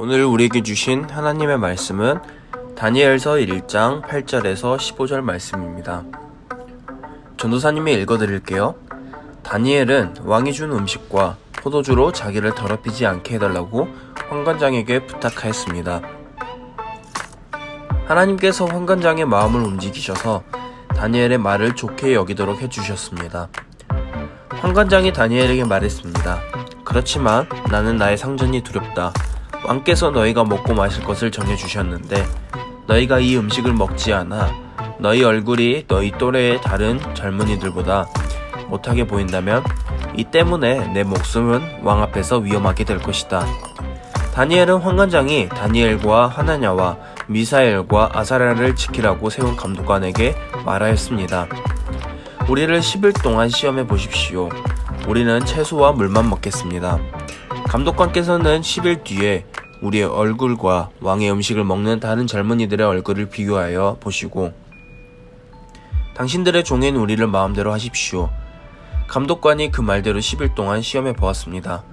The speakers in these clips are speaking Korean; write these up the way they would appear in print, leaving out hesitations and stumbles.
오늘 우리에게 주신 하나님의 말씀은 다니엘서 1장 8절에서 15절 말씀입니다. 전도사님이 읽어드릴게요. 다니엘은 왕이 준 음식과 포도주로 자기를 더럽히지 않게 해달라고 환관장에게 부탁하였습니다. 하나님께서 환관장의 마음을 움직이셔서 다니엘의 말을 좋게 여기도록 해주셨습니다. 환관장이 다니엘에게 말했습니다. 그렇지만 나는 나의 상전이 두렵다. 왕께서 너희가 먹고 마실 것을 정해주셨는데 너희가 이 음식을 먹지 않아 너희 얼굴이 너희 또래의 다른 젊은이들보다 못하게 보인다면 이 때문에 내 목숨은 왕 앞에서 위험하게 될 것이다. 다니엘은 환관장이 다니엘과 하나냐와 미사엘과 아사랴를 지키라고 세운 감독관에게 말하였습니다. 우리를 10일 동안 시험해 보십시오. 우리는 채소와 물만 먹겠습니다. 감독관께서는 10일 뒤에 우리의 얼굴과 왕의 음식을 먹는 다른 젊은이들의 얼굴을 비교하여 보시고 당신들의 종인 우리를 마음대로 하십시오. 감독관이 그 말대로 10일 동안 시험해 보았습니다.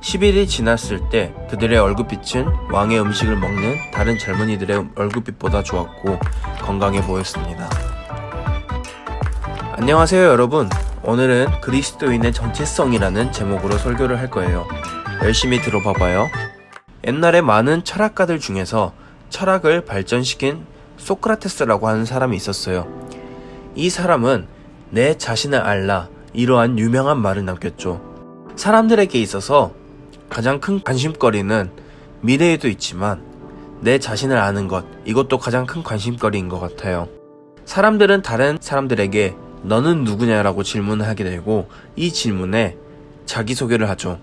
10일이 지났을 때 그들의 얼굴빛은 왕의 음식을 먹는 다른 젊은이들의 얼굴빛보다 좋았고 건강해 보였습니다. 안녕하세요 여러분. 오늘은 그리스도인의 정체성이라는 제목으로 설교를 할 거예요. 열심히 들어봐봐요. 옛날에 많은 철학가들 중에서 철학을 발전시킨 소크라테스라고 하는 사람이 있었어요. 이 사람은 내 자신을 알라 이러한 유명한 말을 남겼죠. 사람들에게 있어서 가장 큰 관심거리는 미래에도 있지만 내 자신을 아는 것, 이것도 가장 큰 관심거리인 것 같아요. 사람들은 다른 사람들에게 너는 누구냐라고 질문을 하게 되고 이 질문에 자기소개를 하죠.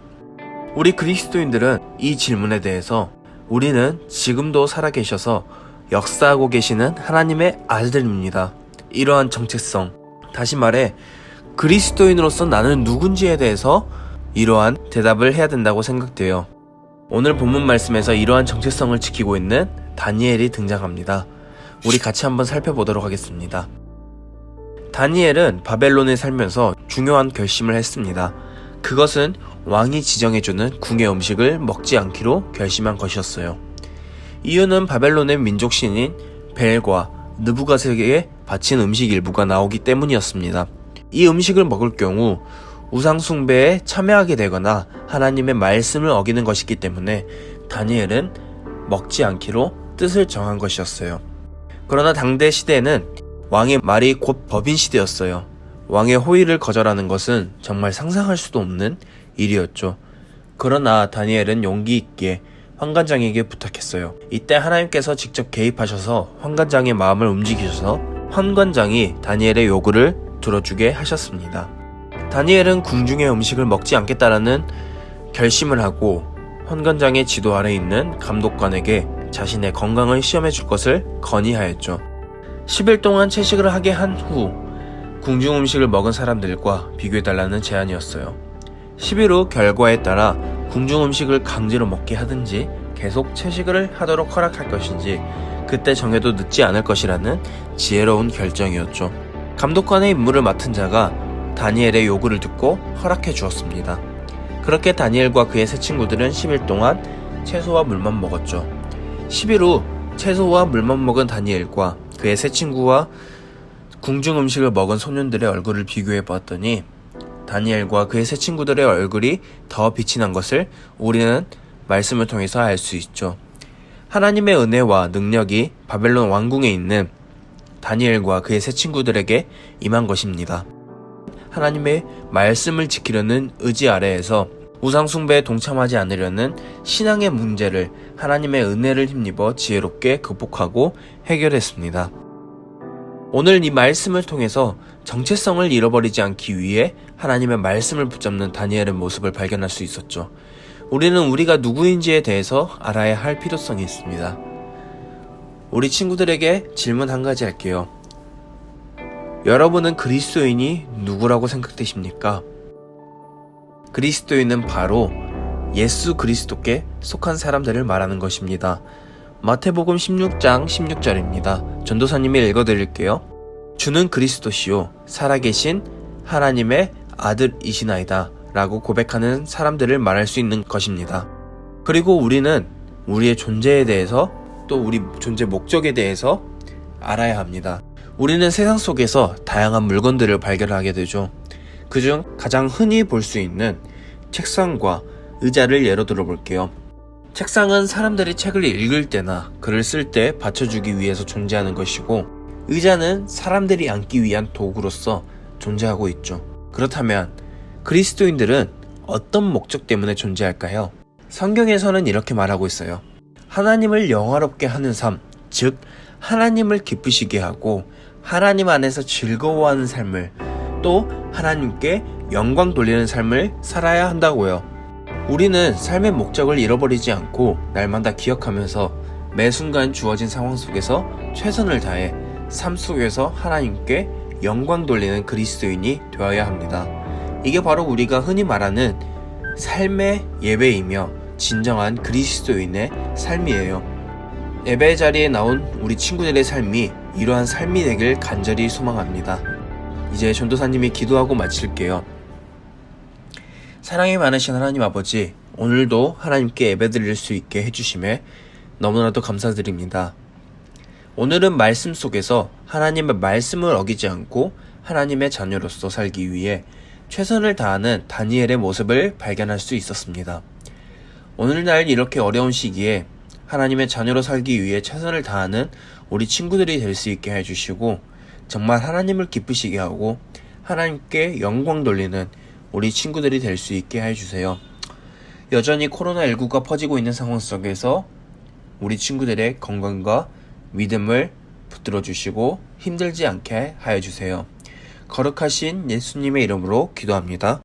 우리 그리스도인들은 이 질문에 대해서 우리는 지금도 살아계셔서 역사하고 계시는 하나님의 아들들입니다. 이러한 정체성, 다시 말해 그리스도인으로서 나는 누군지에 대해서 이러한 대답을 해야 된다고 생각돼요. 오늘 본문 말씀에서 이러한 정체성을 지키고 있는 다니엘이 등장합니다. 우리 같이 한번 살펴보도록 하겠습니다. 다니엘은 바벨론에 살면서 중요한 결심을 했습니다. 그것은 왕이 지정해주는 궁의 음식을 먹지 않기로 결심한 것이었어요. 이유는 바벨론의 민족신인 벨과 느부갓에게 바친 음식 일부가 나오기 때문이었습니다. 이 음식을 먹을 경우 우상 숭배에 참여하게 되거나 하나님의 말씀을 어기는 것이기 때문에 다니엘은 먹지 않기로 뜻을 정한 것이었어요. 그러나 당대 시대에는 왕의 말이 곧 법인 시대였어요. 왕의 호의를 거절하는 것은 정말 상상할 수도 없는 일이었죠. 그러나 다니엘은 용기 있게 환관장에게 부탁했어요. 이때 하나님께서 직접 개입하셔서 환관장의 마음을 움직이셔서 환관장이 다니엘의 요구를 들어주게 하셨습니다. 다니엘은 궁중의 음식을 먹지 않겠다라는 결심을 하고 환관장의 지도 아래 있는 감독관에게 자신의 건강을 시험해 줄 것을 건의하였죠. 10일 동안 채식을 하게 한 후 궁중 음식을 먹은 사람들과 비교해달라는 제안이었어요. 10일 후 결과에 따라 궁중 음식을 강제로 먹게 하든지 계속 채식을 하도록 허락할 것인지 그때 정해도 늦지 않을 것이라는 지혜로운 결정이었죠. 감독관의 임무를 맡은 자가 다니엘의 요구를 듣고 허락해 주었습니다. 그렇게 다니엘과 그의 세 친구들은 10일 동안 채소와 물만 먹었죠. 10일 후 채소와 물만 먹은 다니엘과 그의 세 친구와 궁중 음식을 먹은 소년들의 얼굴을 비교해 보았더니 다니엘과 그의 세 친구들의 얼굴이 더 빛이 난 것을 우리는 말씀을 통해서 알 수 있죠. 하나님의 은혜와 능력이 바벨론 왕궁에 있는 다니엘과 그의 세 친구들에게 임한 것입니다. 하나님의 말씀을 지키려는 의지 아래에서 우상 숭배에 동참하지 않으려는 신앙의 문제를 하나님의 은혜를 힘입어 지혜롭게 극복하고 해결했습니다. 오늘 이 말씀을 통해서 정체성을 잃어버리지 않기 위해 하나님의 말씀을 붙잡는 다니엘의 모습을 발견할 수 있었죠. 우리는 우리가 누구인지에 대해서 알아야 할 필요성이 있습니다. 우리 친구들에게 질문 한 가지 할게요. 여러분은 그리스도인이 누구라고 생각되십니까? 그리스도인은 바로 예수 그리스도께 속한 사람들을 말하는 것입니다. 마태복음 16장 16절입니다. 전도사님이 읽어드릴게요. 주는 그리스도시요 살아계신 하나님의 아들이시나이다 라고 고백하는 사람들을 말할 수 있는 것입니다. 그리고 우리는 우리의 존재에 대해서 또 우리 존재 목적에 대해서 알아야 합니다. 우리는 세상 속에서 다양한 물건들을 발견하게 되죠. 그중 가장 흔히 볼 수 있는 책상과 의자를 예로 들어볼게요. 책상은 사람들이 책을 읽을 때나 글을 쓸 때 받쳐주기 위해서 존재하는 것이고, 의자는 사람들이 앉기 위한 도구로서 존재하고 있죠. 그렇다면 그리스도인들은 어떤 목적 때문에 존재할까요? 성경에서는 이렇게 말하고 있어요. 하나님을 영화롭게 하는 삶, 즉 하나님을 기쁘시게 하고 하나님 안에서 즐거워하는 삶을, 또 하나님께 영광 돌리는 삶을 살아야 한다고요. 우리는 삶의 목적을 잃어버리지 않고 날마다 기억하면서 매 순간 주어진 상황 속에서 최선을 다해 삶 속에서 하나님께 영광 돌리는 그리스도인이 되어야 합니다. 이게 바로 우리가 흔히 말하는 삶의 예배이며 진정한 그리스도인의 삶이에요. 예배 자리에 나온 우리 친구들의 삶이 이러한 삶이 되길 간절히 소망합니다. 이제 전도사님이 기도하고 마칠게요. 사랑이 많으신 하나님 아버지, 오늘도 하나님께 예배드릴 수 있게 해주심에 너무나도 감사드립니다. 오늘은 말씀 속에서 하나님의 말씀을 어기지 않고 하나님의 자녀로서 살기 위해 최선을 다하는 다니엘의 모습을 발견할 수 있었습니다. 오늘날 이렇게 어려운 시기에 하나님의 자녀로 살기 위해 최선을 다하는 우리 친구들이 될 수 있게 해주시고, 정말 하나님을 기쁘시게 하고 하나님께 영광 돌리는 우리 친구들이 될 수 있게 해주세요. 여전히 코로나19가 퍼지고 있는 상황 속에서 우리 친구들의 건강과 믿음을 붙들어 주시고 힘들지 않게 하여 주세요. 거룩하신 예수님의 이름으로 기도합니다.